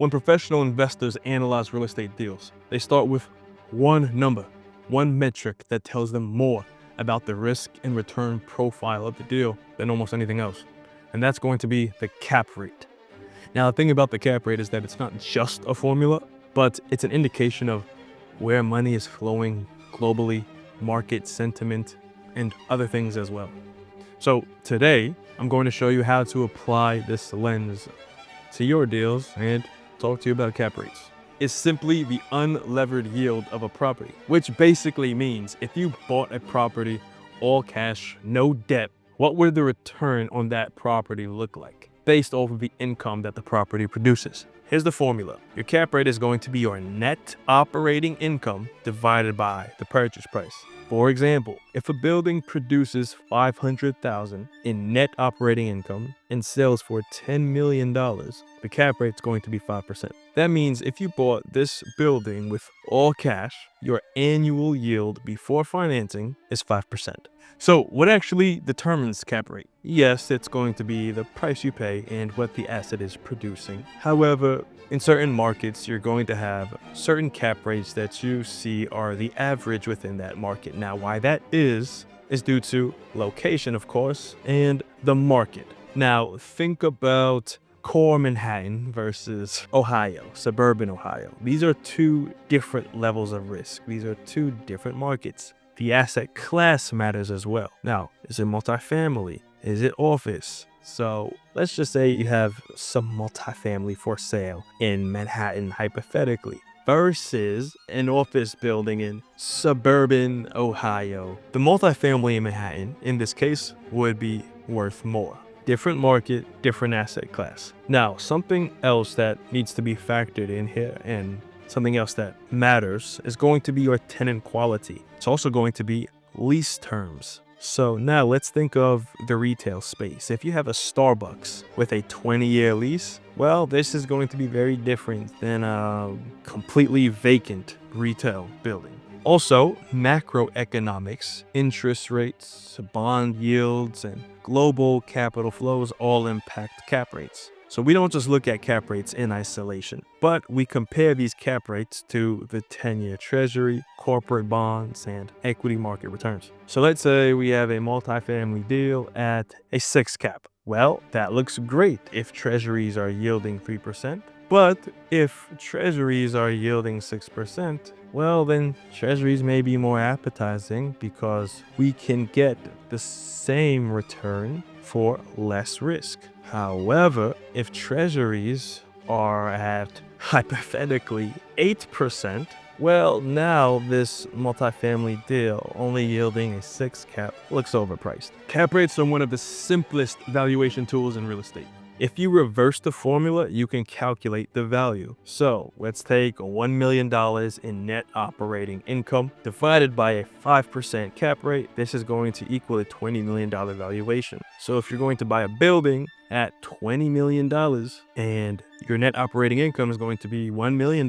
When professional investors analyze real estate deals, they start with one number, one metric that tells them more about the risk and return profile of the deal than almost anything else. And that's going to be the cap rate. Now, the thing about the cap rate is that it's not just a formula, but it's an indication of where money is flowing globally, market sentiment, and other things as well. So today, I'm going to show you how to apply this lens to your deals and talk to you about cap rates. It's simply the unlevered yield of a property, which basically means if you bought a property all cash, no debt, what would the return on that property look like based off of the income that the property produces? Here's the formula. Your cap rate is going to be your net operating income divided by the purchase price. For example, if a building produces $500,000 in net operating income and sells for $10 million, the cap rate is going to be 5%. That means if you bought this building with all cash, your annual yield before financing is 5%. So what actually determines cap rate? Yes, it's going to be the price you pay and what the asset is producing. However, in certain markets, you're going to have certain cap rates that you see are the average within that market. Now, why that is due to location, of course, and the market. Now, think about core Manhattan versus Ohio, suburban Ohio. These are two different levels of risk. These are two different markets. The asset class matters as well. Now, is it multifamily? Is it office? So let's just say you have some multifamily for sale in Manhattan, hypothetically, versus an office building in suburban Ohio. The multifamily in Manhattan, in this case, would be worth more. Different market, different asset class. Now, something else that needs to be factored in here, and something else that matters, is going to be your tenant quality. It's also going to be lease terms. So now let's think of the retail space. If you have a Starbucks with a 20-year lease, well, this is going to be very different than a completely vacant retail building. Also, macroeconomics, interest rates, bond yields, and global capital flows all impact cap rates. So we don't just look at cap rates in isolation, but we compare these cap rates to the 10-year treasury, corporate bonds, and equity market returns. So let's say we have a multifamily deal at a 6 cap. Well, that looks great if treasuries are yielding 3%. But if treasuries are yielding 6%, well, then treasuries may be more appetizing because we can get the same return for less risk. However, if treasuries are at hypothetically 8%, well, now this multifamily deal only yielding a 6 cap looks overpriced. Cap rates are one of the simplest valuation tools in real estate. If you reverse the formula, you can calculate the value. So let's take $1 million in net operating income divided by a 5% cap rate. This is going to equal a $20 million valuation. So if you're going to buy a building at $20 million and your net operating income is going to be $1 million,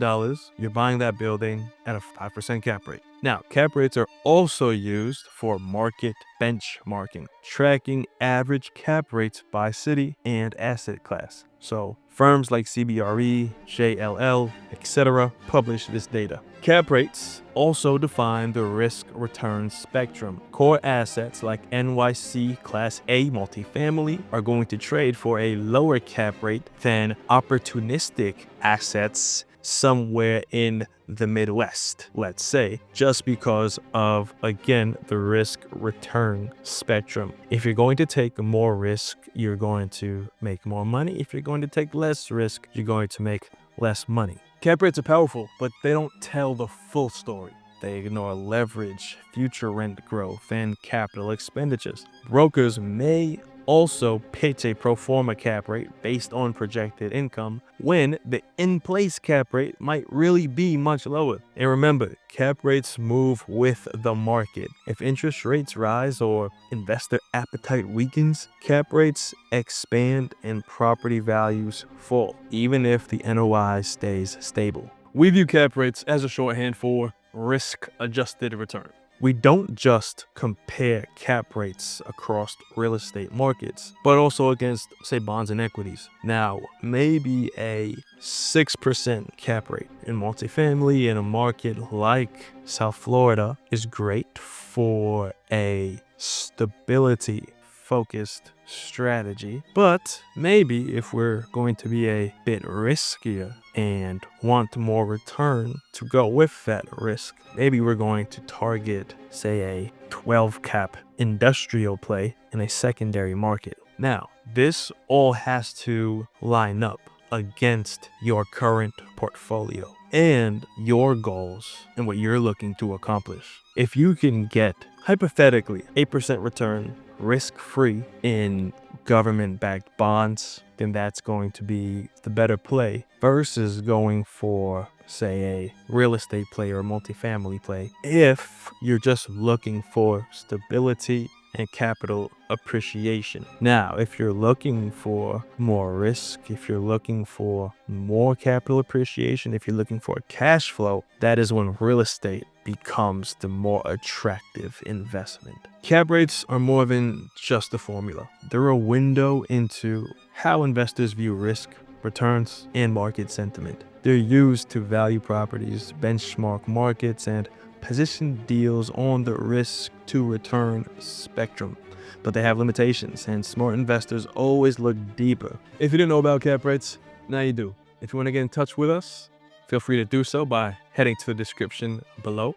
you're buying that building at a 5% cap rate. Now, cap rates are also used for market benchmarking, tracking average cap rates by city and asset class. So firms like CBRE, JLL, etc. publish this data. Cap rates also define the risk-return spectrum. Core assets like NYC Class A multifamily are going to trade for a lower cap rate than opportunistic assets somewhere in the Midwest, let's say, just because of, again, the risk-return spectrum. If you're going to take more risk, you're going to make more money. If you're going to take less risk, you're going to make less money. Cap rates are powerful, but they don't tell the full story. They ignore leverage, future rent growth, and capital expenditures. Brokers may also pitch a pro forma cap rate based on projected income when the in-place cap rate might really be much lower. And remember, cap rates move with the market. If interest rates rise or investor appetite weakens, cap rates expand and property values fall, even if the NOI stays stable. We view cap rates as a shorthand for risk-adjusted return. we don't just compare cap rates across real estate markets, but also against, say, bonds and equities. Now, maybe a 6% cap rate in multifamily in a market like South Florida is great for a stability focused strategy, but maybe if we're going to be a bit riskier and want more return to go with that risk, maybe we're going to target, say, a 12 cap industrial play in a secondary market. Now, this all has to line up against your current portfolio and your goals and what you're looking to accomplish. If you can get, hypothetically, 8% return risk-free in government-backed bonds, then that's going to be the better play versus going for, say, a real estate play or a multifamily play if you're just looking for stability and capital appreciation. Now, if you're looking for more risk, if you're looking for more capital appreciation, if you're looking for cash flow, that is when real estate becomes the more attractive investment. Cap rates are more than just a formula. They're a window into how investors view risk, returns, and market sentiment. They're used to value properties, benchmark markets, and position deals on the risk to return spectrum. But they have limitations, and smart investors always look deeper. If you didn't know about cap rates, now you do. If you want to get in touch with us, feel free to do so by heading to the description below.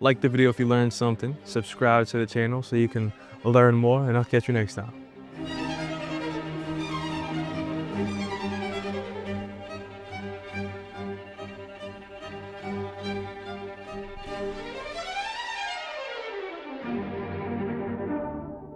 Like the video if you learned something, subscribe to the channel so you can learn more, and I'll catch you next time.